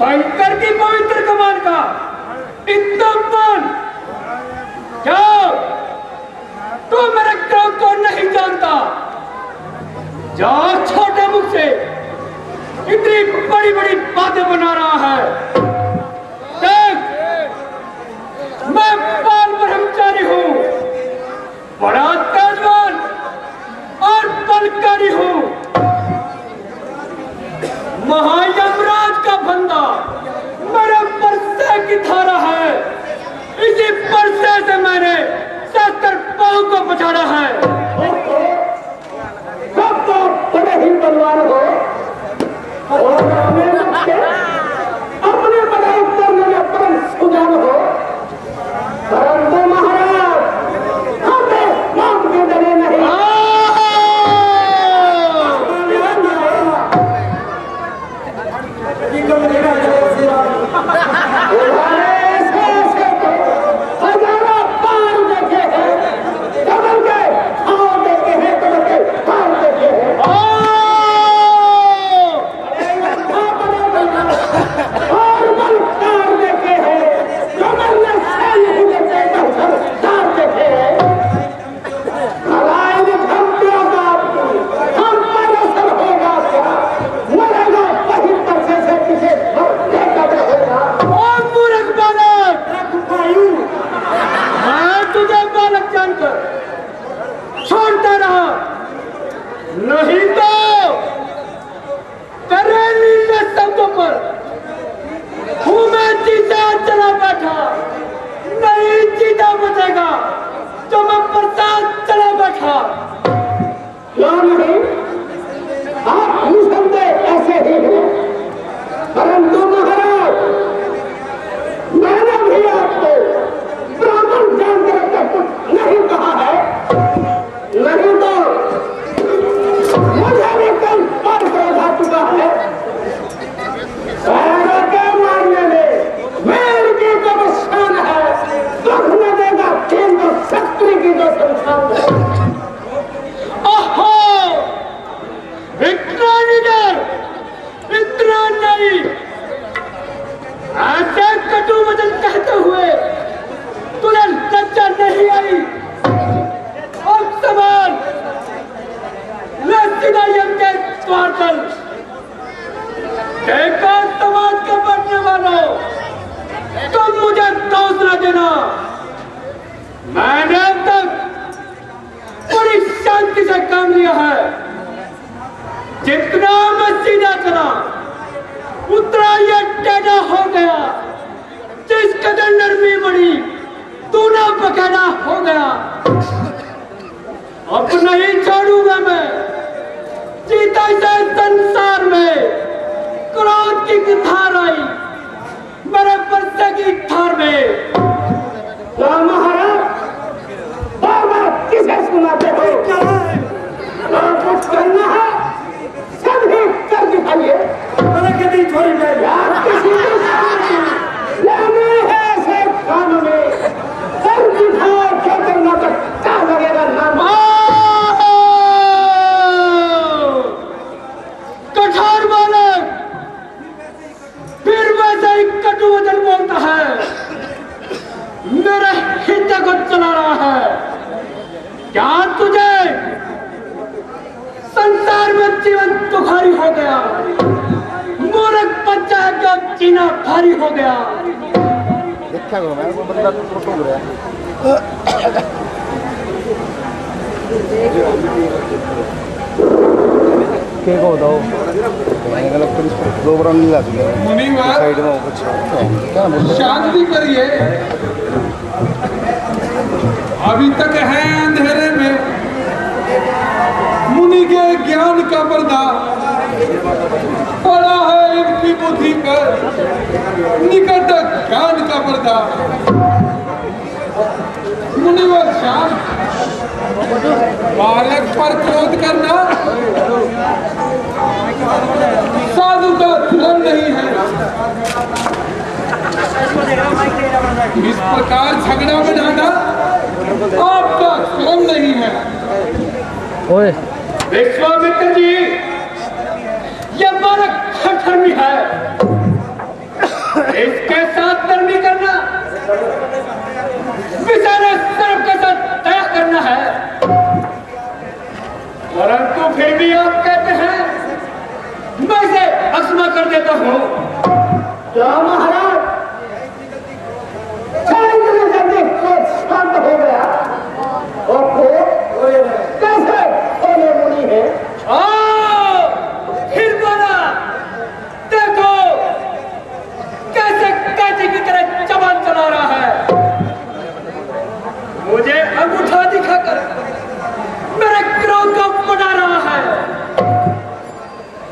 शंकर की पवित्र कमान का इतना मान, क्या तू मेरे क्रोध को नहीं जानता? जा छोटे मुख से इतनी बड़ी बड़ी बातें बना रहा है। देख, मैं बाल ब्रह्मचारी हूं, बड़ा तेजवान और बलकारी हूं। महायमराज का फंदा मेरे परसे की धारा है। इसी परसे से मैंने 70 पांव को बचाना है। सब तो बड़े ही बलवान हो और अपने बड़ाई करने में परम सुजान हो, परंतु महाराज हमें मौत के डरे नहीं। नहीं तो तेरे नीले शब्दों पर हूं मैं जीता चला बैठा। नहीं जीता बचेगा तो मैं प्रसाद चला बैठा। क्या नहीं, आप निसंदेह ऐसे ही हैं, परंतु महाराज मैंने भी आपको ब्राह्मण जानकर के कुछ नहीं कहा है। नहीं तो मुझे भी कल पर क्रोधा चुका है। पैरों के मारने में मेर की जो शान है, दुख न देगा केंद्र शक्ति की जो संसार है। ओहो, इतना निडर, इतना नहीं, ऐसे कटु वचन कहते हुए तुझे लज्जा नहीं आई? और सवाल के द्वार पर समाज के बढ़ने वालों, तुम मुझे दोष न देना। मैंने अब तक बड़ी शांति से काम लिया है। जितना मैं सीधा चला उतना यह टेढ़ा हो गया। जिस कदर नरमी बड़ी दूना पकड़ा हो गया। अब नहीं छोड़ूंगा मैं जीता से संसार में। क्रोध की धार आई मेरे परसे की धार में। क्या महाराज बार बार किसे सुनाते हो? कुछ करना है सब ही कर दिखाइए। कभी थोड़ी देर किसी लेने है ऐसे काम में सर दिखाओ क्या करना तो क्या लगेगा नाम। कठोर बालक फिर वैसे ही कटु वचन बोलता है, मेरे हृदय को चला रहा है। क्या तुझे संसार में जीवन दुखारी हो गया? मूर्ख बच्चा का जीना भारी हो गया। देखा गो मैं वो बंदा तो टूट गया। के को दो मैंने लगता है इसको दो बार नहीं लग गया। मुनि साइड में कुछ क्या बोल शांति करिए। अभी तक है अंधेरे में मुनि के ज्ञान का पर्दा पड़ा है इनकी बुद्धि पर निकट ज्ञान का पर्दा। मुनिवर शांत, बालक पर क्रोध करना साधु का धर्म नहीं है। इस प्रकार झगड़ा बनाना आपका क्रम नहीं है। ओए विश्वामित्र जी, ये बालक खटखटी है। फिर भी आप कहते हैं मैं इसे अक्षमा कर देता हूँ। क्या महाराज इतने जल्दी क्रोध शांत हो गया और कैसे होने मुनि है? फिर बोला, देखो कैसे कांटे की तरह जबान चला रहा है। मुझे अंगूठा दिखाकर मेरे क्रोध को बना रहा है।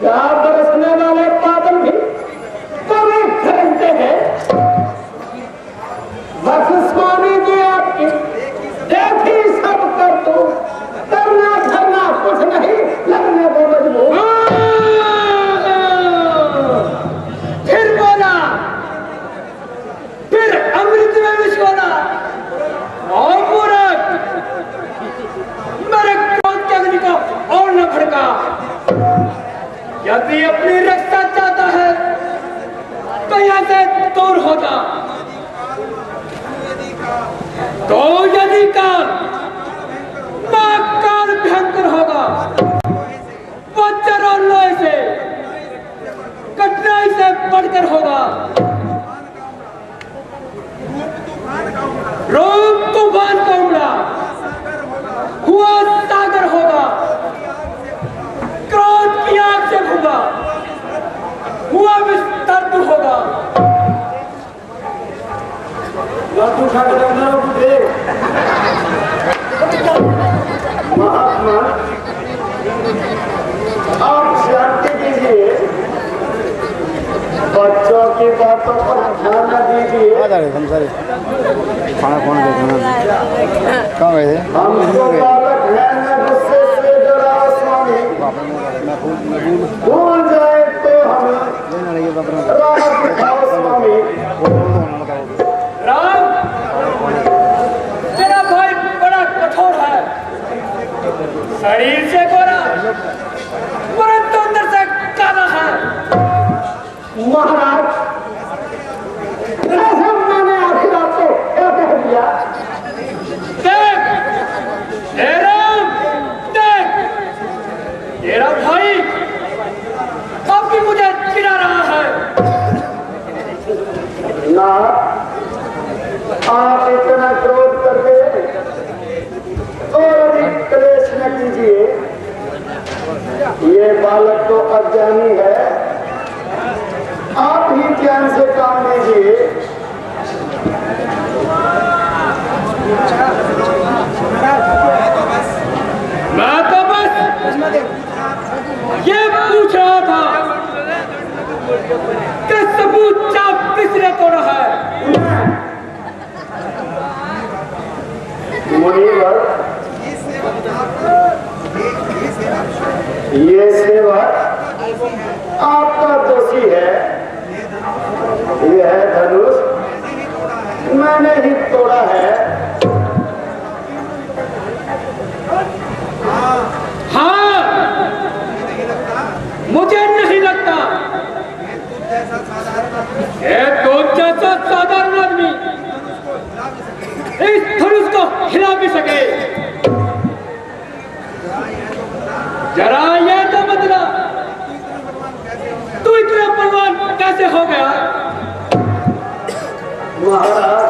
क्या बरसने वाले बादल भी कभी खरीदते हैं? बस स्वामी जी आपकी देखी सब कर दो, करना धरना कुछ नहीं, लगने को मजबूर। फिर बोला, फिर अमृत में विश्वाला और मूर्ख, मेरे क्रोध के अग्नि को और न भड़का। यदि अपनी रक्षा चाहता है तो यहाँ से दूर हो जा। तो यदि काल काल भयंकर होगा, वज्र और लोहे से कठिनाई से बढ़कर होगा। रूप तूफान का उमड़ा हुआ सागर होगा, क्रोध की आग से भूगा हुआ विस्तार होगा। महात्मा आप शांति कीजिए, बच्चों की बातों पर ध्यान न दीजिए। आ जा रहे हम सारे खाना कौन देखना कहाँ गए थे? हमको बालक है न गुस्से से डराओ स्वामी, भूल जाए तो हमें राह दिखाओ स्वामी। राम, तेरा भाई बड़ा कठोर है, शरीर से गोरा परंतु अंदर से काला है। महाराज ऐसा मैंने आखिर आपको क्या कह दिया? देख, हे राम, देख, तेरा भाई अब भी मुझे चिढ़ा रहा है। ना आप इतना क्रोध करके और अधिक क्लेश न कीजिए। ये बालक तो अज्ञानी है, आप ही ज्ञान से काम लीजिए। मैं तो बस ये पूछ रहा था कि सबूत चाप किसने तोड़ा है। मुनिवर, ये सेवक आपका दोषी है। यह धनुष मैंने ही तोड़ा है। हाँ, मुझे नहीं लगता ये तो जैसा साधारण आदमी इस धनुष को हिला भी सके। जरा ये तो बदला, तू इतना बलवान कैसे हो गया? महाराज,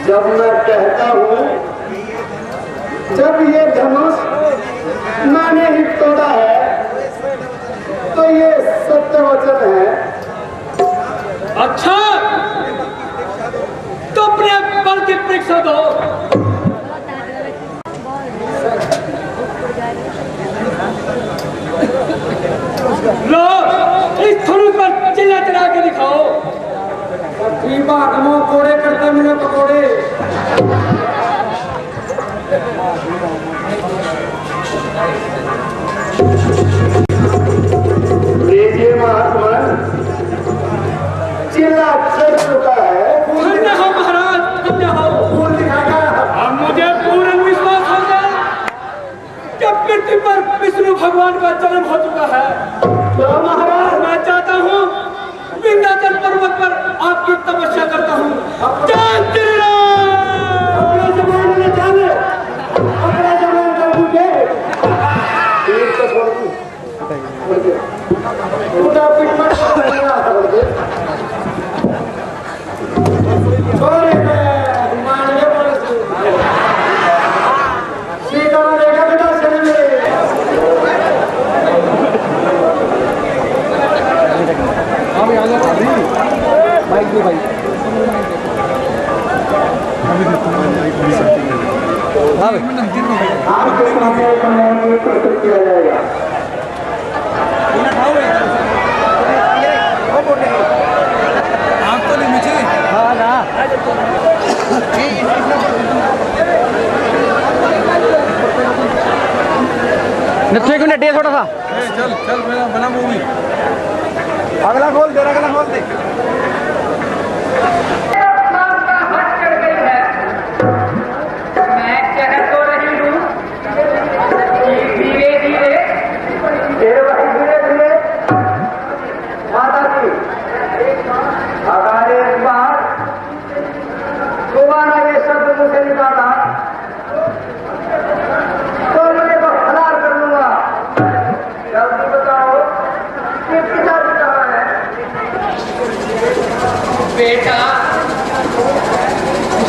जब मैं कहता हूँ, जब ये धनुष मैंने ही तोड़ा है, तो ये सत्य वचन है। अच्छा, तो अपने बल की परीक्षा दो। लो, इस धनुष पर चिल्ला चढ़ा के दिखाओ। मुंह कोड़े करते मिले पकोड़े। लीजिए महात्मा, चिल्ला चढ़ चुका है। धन्य हो महाराज, धन्य हो। फूल दिखाएगा। अब मुझे पूर्ण विश्वास हो गया कि पृथ्वी पर विष्णु भगवान का जन्म हो चुका है। तो महाराज, मैं चाहता हूँ विंध्याचल पर्वत पर आपकी तपस्या करता हूँ। जय श्री राम। अपना जमान में जाने, अपना जमान कर दीजिए। आपके सामने बनाएंगे प्रस्तुत किया जाएगा। आप तो नहीं मुझे नच्छे को नड्डे थोड़ा सा चल चल बना मूवी अगला खोल दे मैं कह तो रही हूँ कि धीरे धीरे धीरे धीरे माता जी अगर एक बार दोबारा ये शब्द मुझे निकाला तो मैं को हलाल कर लूंगा। जल्दी बताओ कि पिताजी कहाँ है? बेटा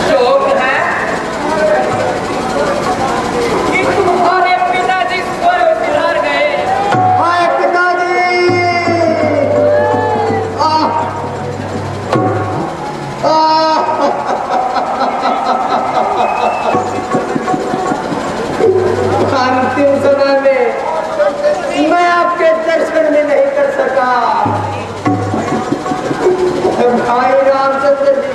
शोक है कि तुम्हारे पिताजी स्वयं सिधार गए। हाय पिताजी अंतिम समय में मैं आपके दर्शन में नहीं कर सका। भाई रामचंद्र जी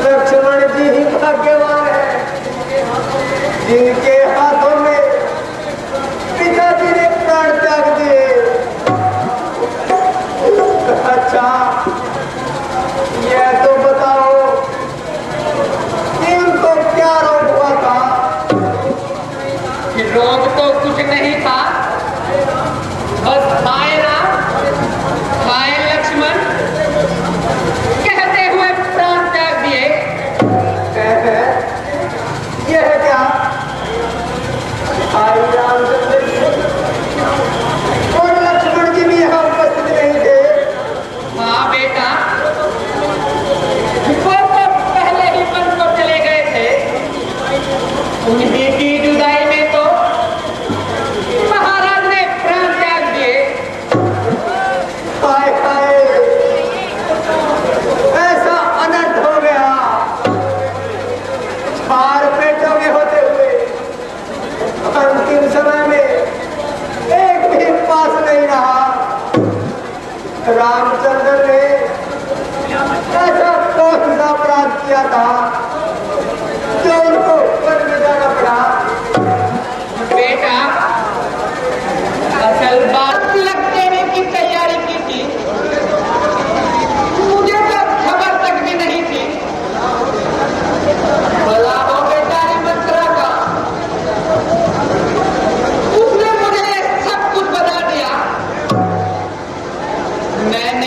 लक्ष्मण जी ही भाग्यवान है जिनके हाथों में पिताजी ने प्राण त्याग दिए। अच्छा यह तो बताओ कि उनको क्या रोग हुआ था? रोग तो कुछ नहीं था, बस भाई राम भाई लक्ष्मण कहते हुए प्राण त्याग दिए। यह क्या भाई रामचंद्र जी और लक्ष्मण जी भी यहाँ उपस्थित नहीं थे? हाँ बेटा वो तो पहले ही वन को चले गए थे। उन्हीं की जुदाई में तो महाराज ने प्राण त्याग दिए। हाय हाय ऐसा अनर्थ हो गया। चार पेटों में होते हुए अंतिम समय में एक भी पास नहीं रहा। रामचंद्र ने ऐसा कौन सा अपराध किया था जो उनको वन में जाना पड़ा? बेटा असल बात तिलक देने की तैयारी की थी, मुझे तो खबर तक भी नहीं थी। भला हो बेचारी मंत्रा का, उसने मुझे सब कुछ बता दिया। मैंने